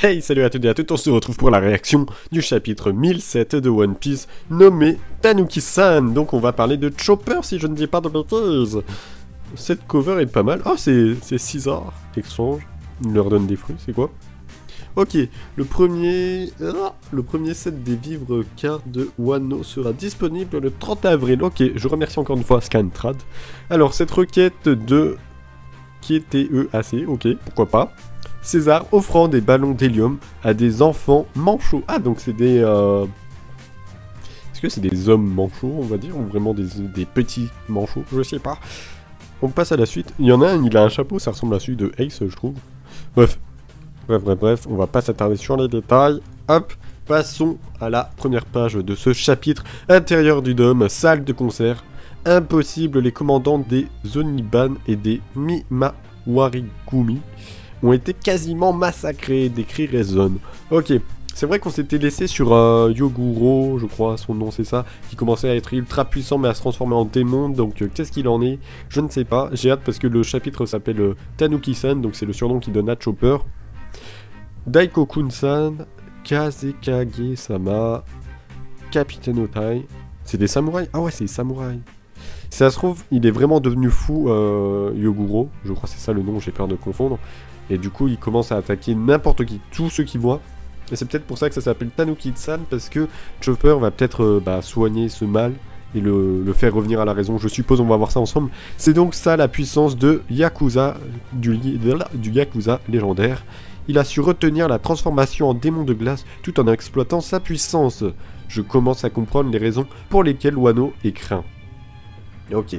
Hey, salut à toutes et à toutes, on se retrouve pour la réaction du chapitre 1007 de One Piece, nommé Tanuki-san. Donc on va parler de Chopper, si je ne dis pas de bêtises. Cette cover est pas mal. Oh, c'est César, échange. Il leur donne des fruits, c'est quoi? Ok, le premier set des vivres cartes de Wano sera disponible le 30 avril. Ok, je remercie encore une fois Scantrad. Alors, cette requête de KTEAC, ok, pourquoi pas. César offrant des ballons d'hélium à des enfants manchots. Ah, donc c'est des... Est-ce que c'est des hommes manchots, on va dire, ou vraiment des petits manchots? Je sais pas. On passe à la suite. Il y en a un, il a un chapeau, ça ressemble à celui de Ace, je trouve. Bref, on va pas s'attarder sur les détails. Hop, passons à la première page de ce chapitre. Intérieur du dôme, salle de concert. Impossible, les commandants des Oniban et des Mimawarigumi ont été quasiment massacrés, des cris résonnent. Ok, c'est vrai qu'on s'était laissé sur Yoguro, je crois, son nom c'est ça, qui commençait à être ultra puissant mais à se transformer en démon, donc qu'est-ce qu'il en est? Je ne sais pas, j'ai hâte parce que le chapitre s'appelle Tanuki-san, donc c'est le surnom qu'il donne à Chopper. Daikokun-san, Kazekage-sama, Capitaine Otai, c'est des samouraïs? Ah ouais, c'est des samouraïs. Si ça se trouve, il est vraiment devenu fou, Yoguro, je crois que c'est ça le nom, j'ai peur de confondre. Et du coup, il commence à attaquer n'importe qui, tous ceux qui voient. Et c'est peut-être pour ça que ça s'appelle Tanuki-san, parce que Chopper va peut-être soigner ce mal et le faire revenir à la raison. Je suppose, on va voir ça ensemble. C'est donc ça la puissance de Yakuza, du Yakuza légendaire. Il a su retenir la transformation en démon de glace tout en exploitant sa puissance. Je commence à comprendre les raisons pour lesquelles Wano est craint. Ok.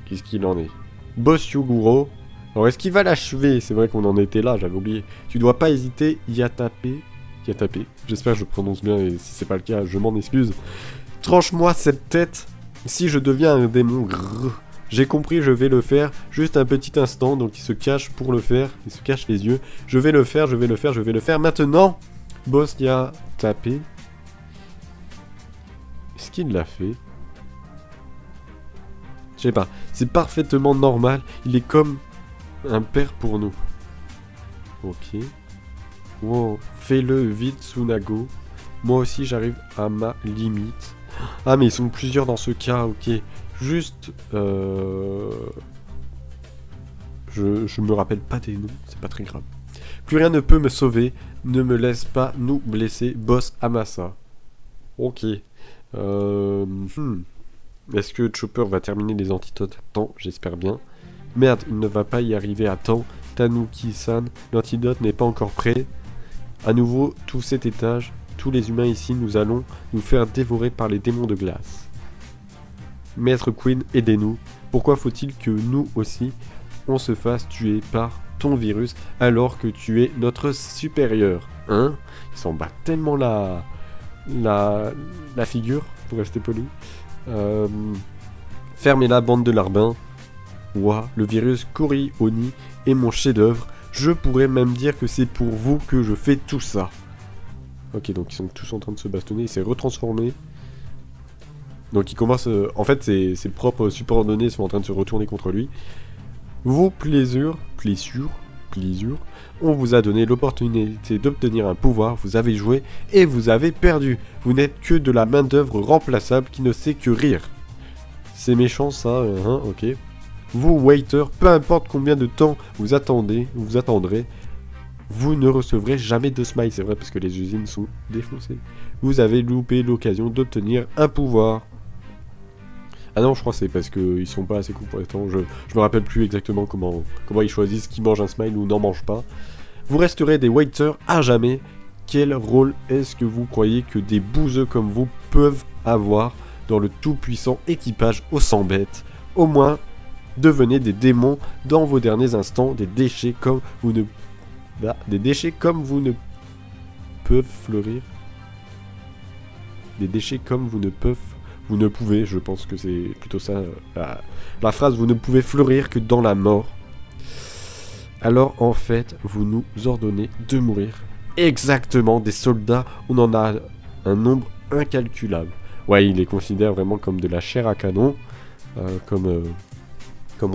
Qu'est-ce qu'il en est? Boss Yoguro. Alors, est-ce qu'il va l'achever? C'est vrai qu'on en était là, j'avais oublié. Tu dois pas hésiter, Yatape. J'espère que je prononce bien, et si c'est pas le cas, je m'en excuse. Tranche-moi cette tête. Si je deviens un démon, j'ai compris, je vais le faire. Juste un petit instant, donc il se cache pour le faire. Il se cache les yeux. Je vais le faire. Maintenant, Boss Yatape. Est-ce qu'il l'a fait? Je sais pas. C'est parfaitement normal. Il est comme... un père pour nous. Ok. Wow. Fais-le vite, Tsunago. Moi aussi, j'arrive à ma limite. Ah, mais ils sont plusieurs dans ce cas, ok. Juste... Je me rappelle pas des noms, c'est pas très grave. Plus rien ne peut me sauver. Ne me laisse pas nous blesser. Boss Amasa. Ok. Est-ce que Chopper va terminer les antidotes à temps? J'espère bien. Merde, il ne va pas y arriver à temps. Tanuki-san, l'antidote n'est pas encore prêt. À nouveau, tout cet étage, tous les humains ici, nous allons nous faire dévorer par les démons de glace. Maître Queen, aidez-nous. Pourquoi faut-il que nous aussi, on se fasse tuer par ton virus alors que tu es notre supérieur? Hein? Il s'en bat tellement la figure, pour rester poli. Fermez la bande de larbins. Ouah, le virus Kori Oni est mon chef-d'œuvre. Je pourrais même dire que c'est pour vous que je fais tout ça. Ok, donc ils sont tous en train de se bastonner. Il s'est retransformé. Donc il commence... en fait, ses propres subordonnés sont en train de se retourner contre lui. Vos plaisirs, on vous a donné l'opportunité d'obtenir un pouvoir. Vous avez joué et vous avez perdu. Vous n'êtes que de la main-d'œuvre remplaçable qui ne sait que rire. C'est méchant ça, ok. Vous, waiter, peu importe combien de temps vous attendrez, vous ne recevrez jamais de smile. C'est vrai parce que les usines sont défoncées. Vous avez loupé l'occasion d'obtenir un pouvoir. Ah non, je crois que c'est parce qu'ils sont pas assez compétents. Je me rappelle plus exactement comment ils choisissent qui mange un smile ou n'en mange pas. Vous resterez des waiters à jamais. Quel rôle est-ce que vous croyez que des bouseux comme vous peuvent avoir dans le tout-puissant équipage au 100 bêtes? Au moins... devenez des démons dans vos derniers instants, des déchets comme vous ne peuvent fleurir. Des déchets comme vous ne pouvez, je pense que c'est plutôt ça la phrase, vous ne pouvez fleurir que dans la mort. Alors en fait, vous nous ordonnez de mourir. Exactement, des soldats, on en a un nombre incalculable. Ouais, il les considère vraiment comme de la chair à canon, comme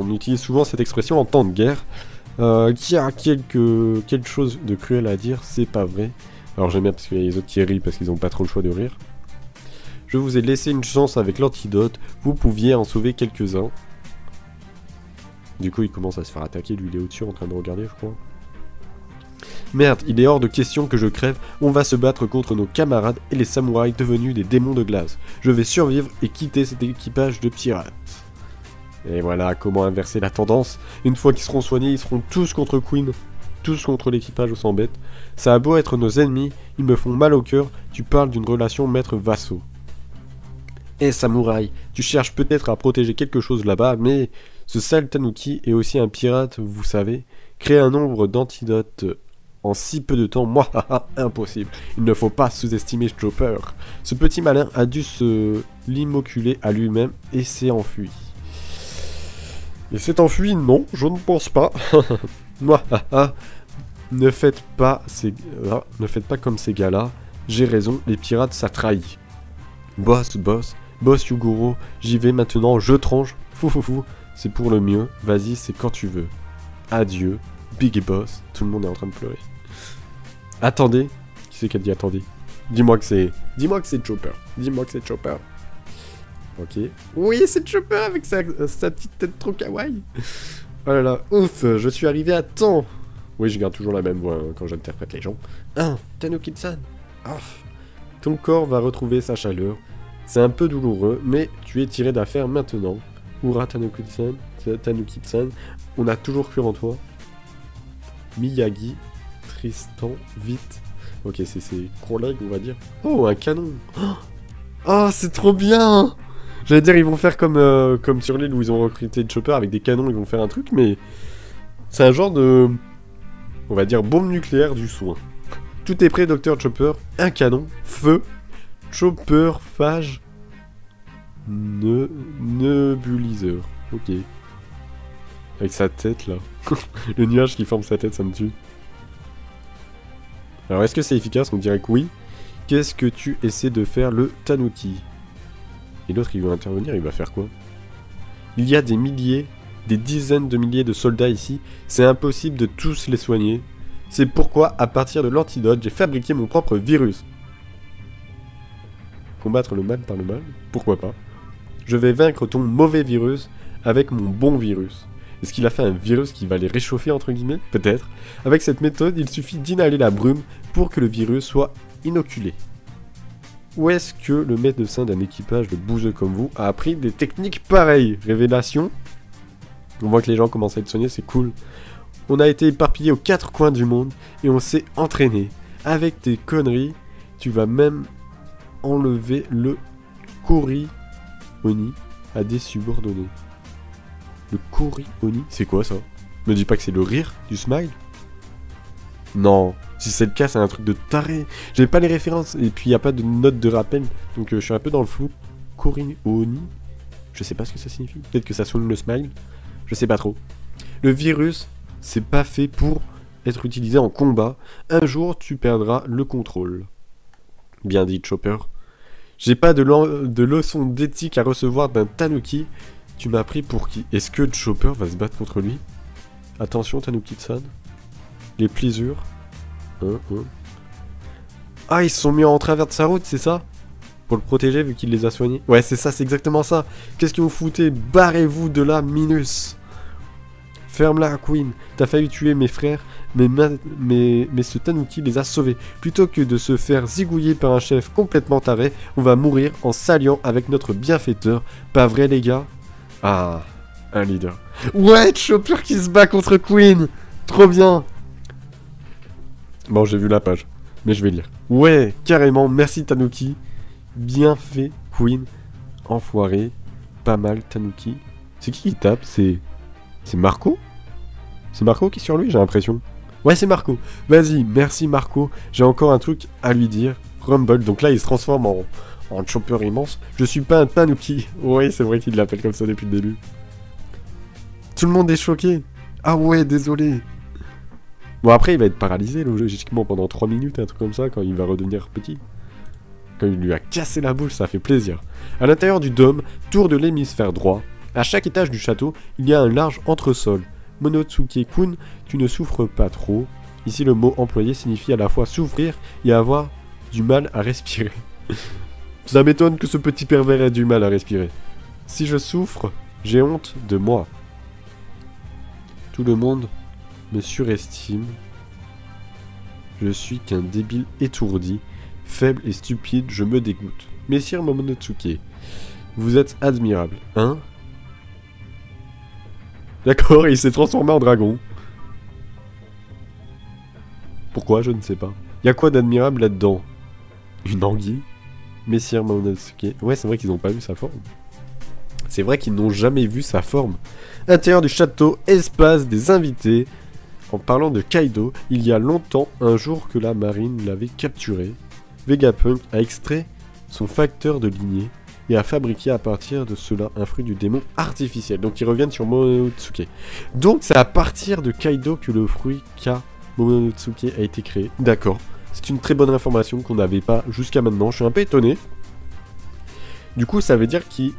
on utilise souvent cette expression en temps de guerre. Qui a quelque chose de cruel à dire, c'est pas vrai. Alors j'aime bien parce qu'il y a les autres qui rient parce qu'ils ont pas trop le choix de rire. Je vous ai laissé une chance avec l'antidote, vous pouviez en sauver quelques-uns. Du coup il commence à se faire attaquer, lui il est au-dessus en train de regarder je crois. Merde, il est hors de question que je crève, on va se battre contre nos camarades et les samouraïs devenus des démons de glace. Je vais survivre et quitter cet équipage de pirates. Et voilà comment inverser la tendance. Une fois qu'ils seront soignés, ils seront tous contre Queen. Tous contre l'équipage, on s'embête. Ça a beau être nos ennemis, ils me font mal au cœur, tu parles d'une relation maître-vassaux. Eh samouraï, tu cherches peut-être à protéger quelque chose là-bas, mais ce sale Tanuki est aussi un pirate, vous savez. Créer un nombre d'antidotes en si peu de temps, moi, impossible. Il ne faut pas sous-estimer Chopper. Ce petit malin a dû se l'immoculer à lui-même et s'est enfui. Et s'est enfui? Non, je ne pense pas. Moi, ne faites pas comme ces gars-là. J'ai raison, les pirates, ça trahit. Boss Yugoro, j'y vais maintenant, je tranche. Fou, c'est pour le mieux. Vas-y, c'est quand tu veux. Adieu, Big Boss. Tout le monde est en train de pleurer. Attendez. Qui c'est qui a dit attendez? Dis-moi que c'est Chopper. Dis-moi que c'est Chopper. Ok. Oui, c'est Chopper avec sa petite tête trop kawaii. Oh là là, ouf, je suis arrivé à temps. Oui, je garde toujours la même voix hein, quand j'interprète les gens. Tanuki-san. Ton corps va retrouver sa chaleur. C'est un peu douloureux, mais tu es tiré d'affaire maintenant. Hurra Tanuki-san. On a toujours cru en toi. Miyagi, Tristan, vite. Ok, c'est ses collègues, on va dire. Oh, un canon. Oh, c'est trop bien. J'allais dire, ils vont faire comme sur l'île où ils ont recruté Chopper avec des canons, ils vont faire un truc, mais... C'est un genre de... On va dire bombe nucléaire du soin. Tout est prêt, Dr Chopper. Un canon, feu, Chopper, phage, nebuliseur. Ok. Avec sa tête, là. Le nuage qui forme sa tête, ça me tue. Alors, est-ce que c'est efficace? On dirait que oui. Qu'est-ce que tu essaies de faire, le Tanuki? Et l'autre, il veut intervenir, il va faire quoi? Il y a des milliers, des dizaines de milliers de soldats ici. C'est impossible de tous les soigner. C'est pourquoi, à partir de l'antidote, j'ai fabriqué mon propre virus. Combattre le mal par le mal? Pourquoi pas? Je vais vaincre ton mauvais virus avec mon bon virus. Est-ce qu'il a fait un virus qui va les réchauffer, entre guillemets? Peut-être. Avec cette méthode, il suffit d'inhaler la brume pour que le virus soit inoculé. Où est-ce que le médecin d'un équipage de bouseux comme vous a appris des techniques pareilles? Révélation. On voit que les gens commencent à être soignés, c'est cool. On a été éparpillés aux 4 coins du monde et on s'est entraîné. Avec tes conneries, tu vas même enlever le Kori-Oni à des subordonnés. Le Kori-Oni, c'est quoi ça? Me dis pas que c'est le rire du smile? Non, si c'est le cas, c'est un truc de taré. J'avais pas les références, et puis il a pas de note de rappel, donc je suis un peu dans le flou. Kori-Oni, je sais pas ce que ça signifie. Peut-être que ça sonne le smile, je sais pas trop. Le virus, c'est pas fait pour être utilisé en combat. Un jour, tu perdras le contrôle. Bien dit, Chopper. J'ai pas de leçon d'éthique à recevoir d'un Tanuki. Tu m'as pris pour qui? Est-ce que Chopper va se battre contre lui? Attention, Tanuki-san. Les plissures. Ah, ils se sont mis en travers de sa route, c'est ça? Pour le protéger, vu qu'il les a soignés. Ouais, c'est ça, c'est exactement ça. Qu'est-ce que vous foutez? Barrez-vous de là, Minus. Ferme-la, Queen. T'as failli tuer mes frères, mais ce Tanuki les a sauvés. Plutôt que de se faire zigouiller par un chef complètement taré, on va mourir en s'alliant avec notre bienfaiteur. Pas vrai, les gars? Ah, un leader. Ouais, Chopper qui se bat contre Queen. Trop bien. Bon, j'ai vu la page, mais je vais lire. Ouais, carrément, merci Tanuki. Bien fait, Queen. Enfoiré. Pas mal, Tanuki. C'est qui tape? C'est Marco? C'est Marco qui est sur lui, j'ai l'impression. Ouais, c'est Marco. Vas-y, merci Marco. J'ai encore un truc à lui dire. Rumble, donc là, il se transforme en Chopper immense. Je suis pas un Tanuki. Ouais, c'est vrai qu'il l'appelle comme ça depuis le début. Tout le monde est choqué. Ah ouais, désolé. Bon, après, il va être paralysé, logiquement, pendant 3 minutes, un truc comme ça, quand il va redevenir petit. Quand il lui a cassé la bouche, ça fait plaisir. À l'intérieur du dôme, tour de l'hémisphère droit, à chaque étage du château, il y a un large entresol. Monotsuke-kun, tu ne souffres pas trop. Ici, le mot employé signifie à la fois souffrir et avoir du mal à respirer. Ça m'étonne que ce petit pervers ait du mal à respirer. Si je souffre, j'ai honte de moi. Tout le monde me surestime. Je suis qu'un débile étourdi, faible et stupide, je me dégoûte. Messire Momonotsuke, vous êtes admirable, hein? D'accord, il s'est transformé en dragon. Pourquoi? Je ne sais pas. Y a quoi d'admirable là-dedans? Une anguille? Messire Momonotsuke. Ouais, c'est vrai qu'ils n'ont pas vu sa forme. C'est vrai qu'ils n'ont jamais vu sa forme. Intérieur du château, espace des invités. En parlant de Kaido, il y a longtemps, un jour que la marine l'avait capturé, Vegapunk a extrait son facteur de lignée et a fabriqué à partir de cela un fruit du démon artificiel. Donc ils reviennent sur Momonotsuke. Donc c'est à partir de Kaido que le fruit K Momonotsuke a été créé. D'accord. C'est une très bonne information qu'on n'avait pas jusqu'à maintenant. Je suis un peu étonné. Du coup, ça veut dire qu'il...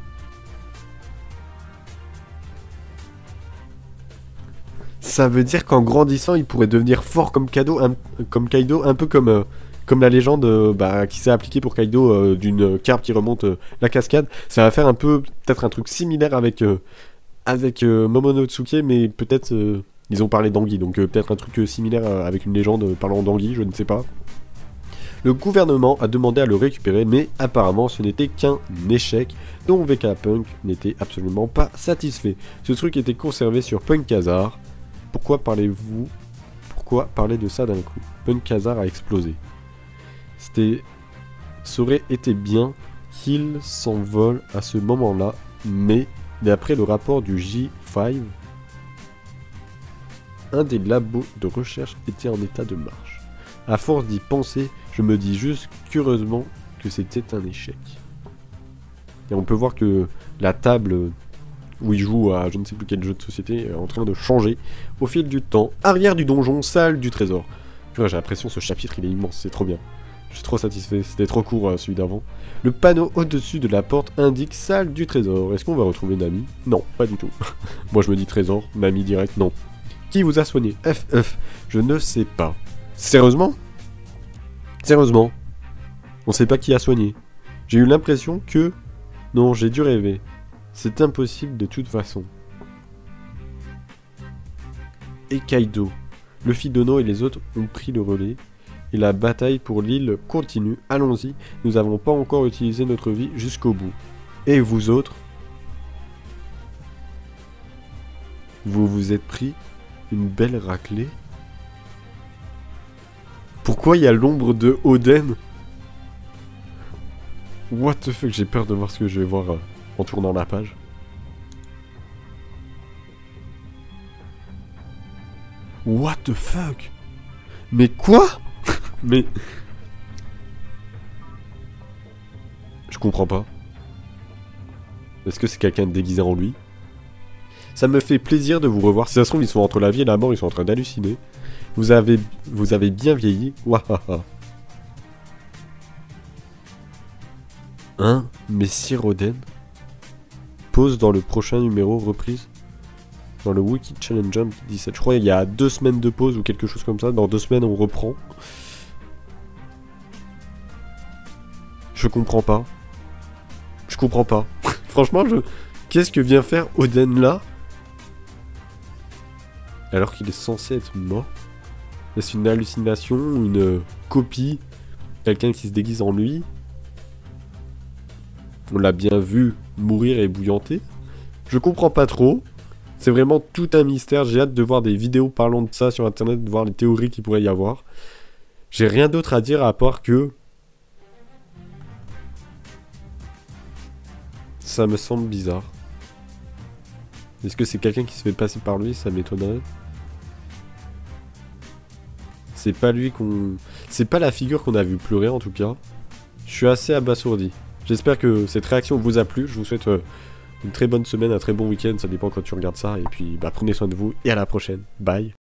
Ça veut dire qu'en grandissant, il pourrait devenir fort comme Kaido, un peu comme la légende qui s'est appliquée pour Kaido d'une carpe qui remonte la cascade. Ça va faire un peu, peut-être un truc similaire avec Momonotsuke, mais peut-être ils ont parlé d'Anguille, donc peut-être un truc similaire avec une légende parlant d'Anguille, je ne sais pas. Le gouvernement a demandé à le récupérer, mais apparemment ce n'était qu'un échec, dont Vegapunk n'était absolument pas satisfait. Ce truc était conservé sur Punkazar. Pourquoi parler de ça d'un coup? Punkazar a explosé. Ça aurait été bien qu'il s'envole à ce moment-là, mais d'après le rapport du J5, un des labos de recherche était en état de marche. À force d'y penser, je me dis juste curieusement que c'était un échec. Et on peut voir que la table où il joue à je ne sais plus quel jeu de société est en train de changer au fil du temps. Arrière du donjon, salle du trésor. J'ai l'impression que ce chapitre il est immense, c'est trop bien. Je suis trop satisfait, c'était trop court celui d'avant. Le panneau au-dessus de la porte indique salle du trésor. Est-ce qu'on va retrouver Nami? Non, pas du tout. Moi je me dis trésor, Nami direct, non. Qui vous a soigné? FF, je ne sais pas. Sérieusement? Sérieusement? On sait pas qui a soigné. J'ai eu l'impression que... Non, j'ai dû rêver. C'est impossible de toute façon. Et Kaido. Luffy, Dono et les autres ont pris le relais. Et la bataille pour l'île continue. Allons-y, nous n'avons pas encore utilisé notre vie jusqu'au bout. Et vous autres? Vous vous êtes pris une belle raclée? Pourquoi il y a l'ombre de Oden? What the fuck, j'ai peur de voir ce que je vais voir en tournant la page. What the fuck? Mais quoi? Mais... Je comprends pas. Est-ce que c'est quelqu'un de déguisé en lui? Ça me fait plaisir de vous revoir. Si ça se trouve, ils sont entre la vie et la mort, ils sont en train d'halluciner. Vous avez bien vieilli. Wahaha. Hein? Messire Oden? Pause dans le prochain numéro, reprise dans le Wiki Challenge Jump 17. Je crois qu'il y a 2 semaines de pause ou quelque chose comme ça. Dans 2 semaines, on reprend. Je comprends pas. Je comprends pas. Franchement, qu'est-ce que vient faire Oden là? Alors qu'il est censé être mort? Est-ce une hallucination? Une copie? Quelqu'un qui se déguise en lui? On l'a bien vu mourir et bouillanter. Je comprends pas trop. C'est vraiment tout un mystère. J'ai hâte de voir des vidéos parlant de ça sur internet, de voir les théories qu'il pourrait y avoir. J'ai rien d'autre à dire à part que... ça me semble bizarre. Est-ce que c'est quelqu'un qui se fait passer par lui? Ça m'étonnerait. C'est pas lui qu'on... C'est pas la figure qu'on a vu pleurer en tout cas. Je suis assez abasourdi. J'espère que cette réaction vous a plu. Je vous souhaite une très bonne semaine, un très bon week-end. Ça dépend quand tu regardes ça. Et puis prenez soin de vous et à la prochaine. Bye.